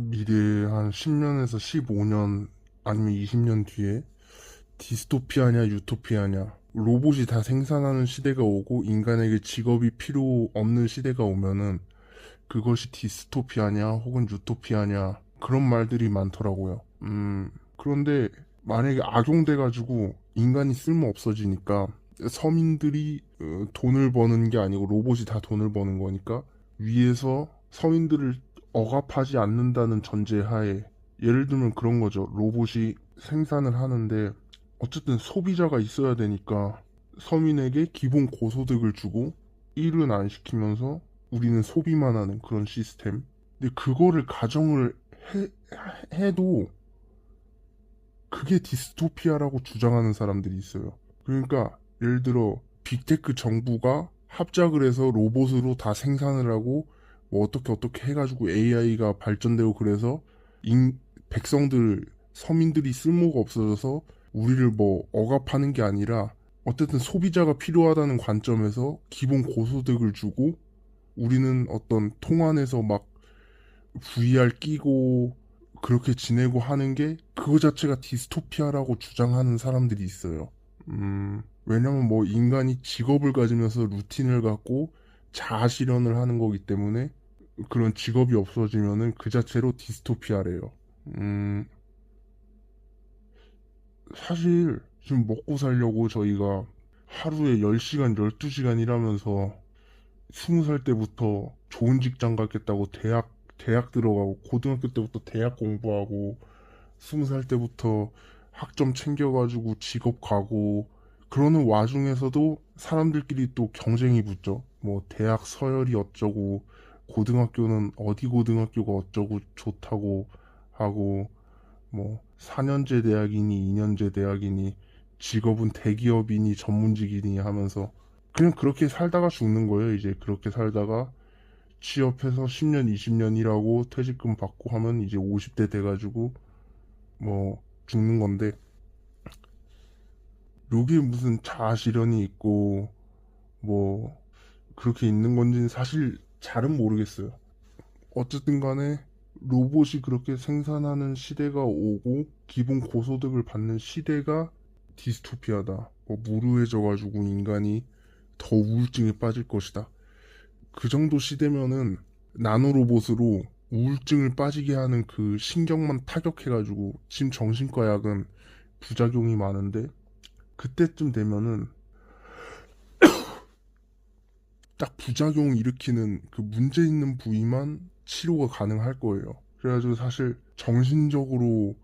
미래에 한 10년에서 15년 아니면 20년 뒤에 디스토피아냐 유토피아냐 로봇이 다 생산하는 시대가 오고 인간에게 직업이 필요 없는 시대가 오면은 그것이 디스토피아냐 혹은 유토피아냐 그런 말들이 많더라고요. 그런데 만약에 악용돼가지고 인간이 쓸모 없어지니까 서민들이 돈을 버는 게 아니고 로봇이 다 돈을 버는 거니까 위에서 서민들을 억압하지 않는다는 전제하에 예를 들면 그런 거죠. 로봇이 생산을 하는데 어쨌든 소비자가 있어야 되니까 서민에게 기본 고소득을 주고 일은 안 시키면서 우리는 소비만 하는 그런 시스템. 근데 그거를 가정을 해도 그게 디스토피아라고 주장하는 사람들이 있어요. 그러니까 예를 들어 빅테크 정부가 합작을 해서 로봇으로 다 생산을 하고 뭐 어떻게 해가지고 AI가 발전되고 그래서 백성들 서민들이 쓸모가 없어져서 우리를 뭐 억압하는 게 아니라 어쨌든 소비자가 필요하다는 관점에서 기본 고소득을 주고 우리는 어떤 통안에서 막 VR 끼고 그렇게 지내고 하는 게 그거 자체가 디스토피아라고 주장하는 사람들이 있어요. 왜냐면 뭐 인간이 직업을 가지면서 루틴을 갖고 자아 실현을 하는 거기 때문에 그런 직업이 없어지면은 그 자체로 디스토피아래요. 사실 지금 먹고 살려고 저희가 하루에 10시간, 12시간 일하면서 20살 때부터 좋은 직장 갖겠다고 대학 들어가고 고등학교 때부터 대학 공부하고 20살 때부터 학점 챙겨가지고 직업 가고 그러는 와중에서도 사람들끼리 또 경쟁이 붙죠. 뭐 대학 서열이 어쩌고 고등학교는 어디 고등학교가 어쩌고 좋다고 하고 뭐 4년제 대학이니 2년제 대학이니 직업은 대기업이니 전문직이니 하면서 그냥 그렇게 살다가 죽는 거예요. 이제 그렇게 살다가 취업해서 10년, 20년 일하고 퇴직금 받고 하면 이제 50대 돼가지고 뭐 죽는 건데 여기에 무슨 자아실현이 있고 뭐 그렇게 있는 건지는 사실 잘은 모르겠어요. 어쨌든 간에 로봇이 그렇게 생산하는 시대가 오고 기본 고소득을 받는 시대가 디스토피아다. 뭐 무르해져가지고 인간이 더 우울증에 빠질 것이다. 그 정도 시대면은 나노로봇으로 우울증을 빠지게 하는 그 신경만 타격해가지고 지금 정신과 약은 부작용이 많은데 그때쯤 되면은 딱 부작용 일으키는 그 문제 있는 부위만 치료가 가능할 거예요. 그래가지고 사실 정신적으로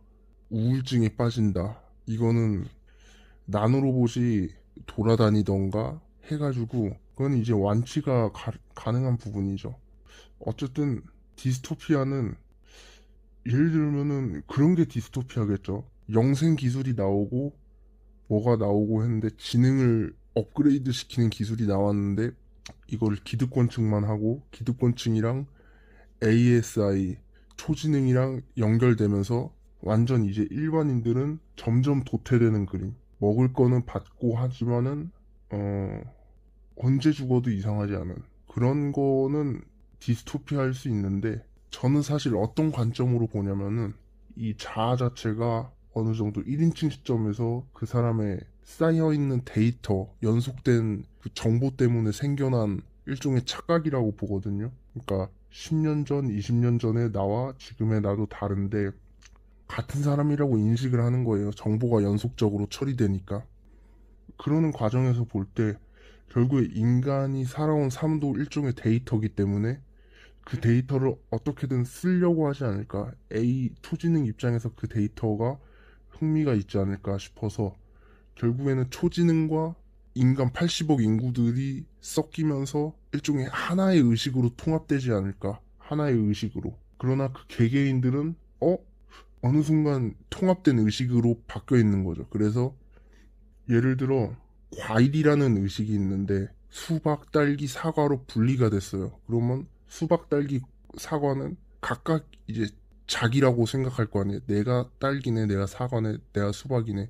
우울증에 빠진다. 이거는 나노로봇이 돌아다니던가 해가지고 그건 이제 완치가 가능한 부분이죠. 어쨌든 디스토피아는 예를 들면은 그런 게 디스토피아겠죠. 영생 기술이 나오고 뭐가 나오고 했는데 지능을 업그레이드 시키는 기술이 나왔는데 이걸 기득권층만 하고 기득권층이랑 ASI 초지능이랑 연결되면서 완전 이제 일반인들은 점점 도태되는 그림. 먹을 거는 받고 하지만은 어 언제 죽어도 이상하지 않은 그런 거는 디스토피아일 수 있는데 저는 사실 어떤 관점으로 보냐면은 이 자아 자체가 어느 정도 1인칭 시점에서 그 사람의 쌓여있는 데이터, 연속된 그 정보 때문에 생겨난 일종의 착각이라고 보거든요. 그러니까 10년 전, 20년 전에 나와 지금의 나도 다른데 같은 사람이라고 인식을 하는 거예요. 정보가 연속적으로 처리되니까. 그러는 과정에서 볼 때 결국에 인간이 살아온 삶도 일종의 데이터기 때문에 그 데이터를 어떻게든 쓰려고 하지 않을까. A 초지능 입장에서 그 데이터가 흥미가 있지 않을까 싶어서 결국에는 초지능과 인간 80억 인구들이 섞이면서 일종의 하나의 의식으로 통합되지 않을까. 하나의 의식으로. 그러나 그 개개인들은 어느 순간 통합된 의식으로 바뀌어 있는 거죠. 그래서 예를 들어 과일이라는 의식이 있는데 수박, 딸기, 사과로 분리가 됐어요. 그러면 수박, 딸기, 사과는 각각 이제 자기라고 생각할 거 아니에요. 내가 딸기네, 내가 사과네, 내가 수박이네.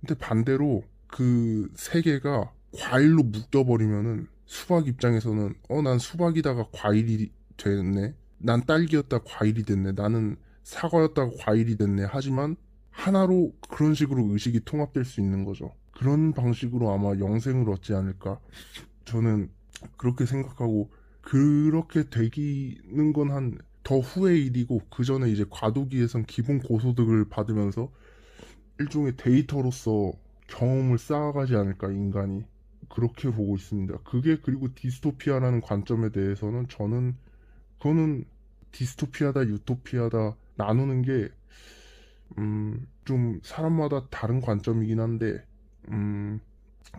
근데 반대로 그 세 개가 과일로 묶여버리면은 수박 입장에서는 난 수박이다가 과일이 됐네. 난 딸기였다 과일이 됐네. 나는 사과였다가 과일이 됐네. 하지만 하나로 그런 식으로 의식이 통합될 수 있는 거죠. 그런 방식으로 아마 영생을 얻지 않을까. 저는 그렇게 생각하고 그렇게 되기는 건 한 더 후의 일이고 그 전에 이제 과도기에선 기본 고소득을 받으면서 일종의 데이터로서 경험을 쌓아가지 않을까 인간이 그렇게 보고 있습니다. 그게 그리고 디스토피아라는 관점에 대해서는 저는 그거는 디스토피아다 유토피아다 나누는 게 좀 사람마다 다른 관점이긴 한데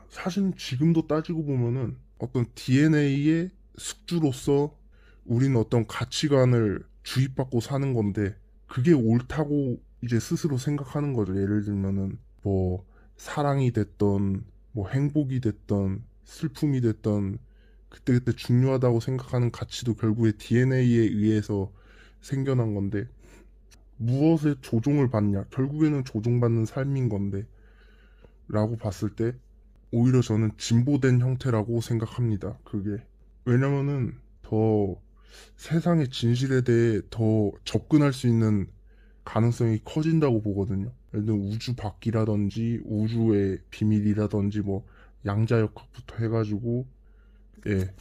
사실은 지금도 따지고 보면은 어떤 DNA의 숙주로서 우리는 어떤 가치관을 주입받고 사는 건데 그게 옳다고 이제 스스로 생각하는 거죠. 예를 들면은 뭐 사랑이 됐던 뭐 행복이 됐던 슬픔이 됐던 그때그때 중요하다고 생각하는 가치도 결국에 DNA에 의해서 생겨난 건데 무엇에 조종을 받냐 결국에는 조종받는 삶인 건데 라고 봤을 때 오히려 저는 진보된 형태라고 생각합니다. 그게 왜냐면은 더 세상의 진실에 대해 더 접근할 수 있는 가능성이 커진다고 보거든요. 예를 들면 우주 밖이라든지 우주의 비밀이라든지 뭐 양자역학부터 해가지고 예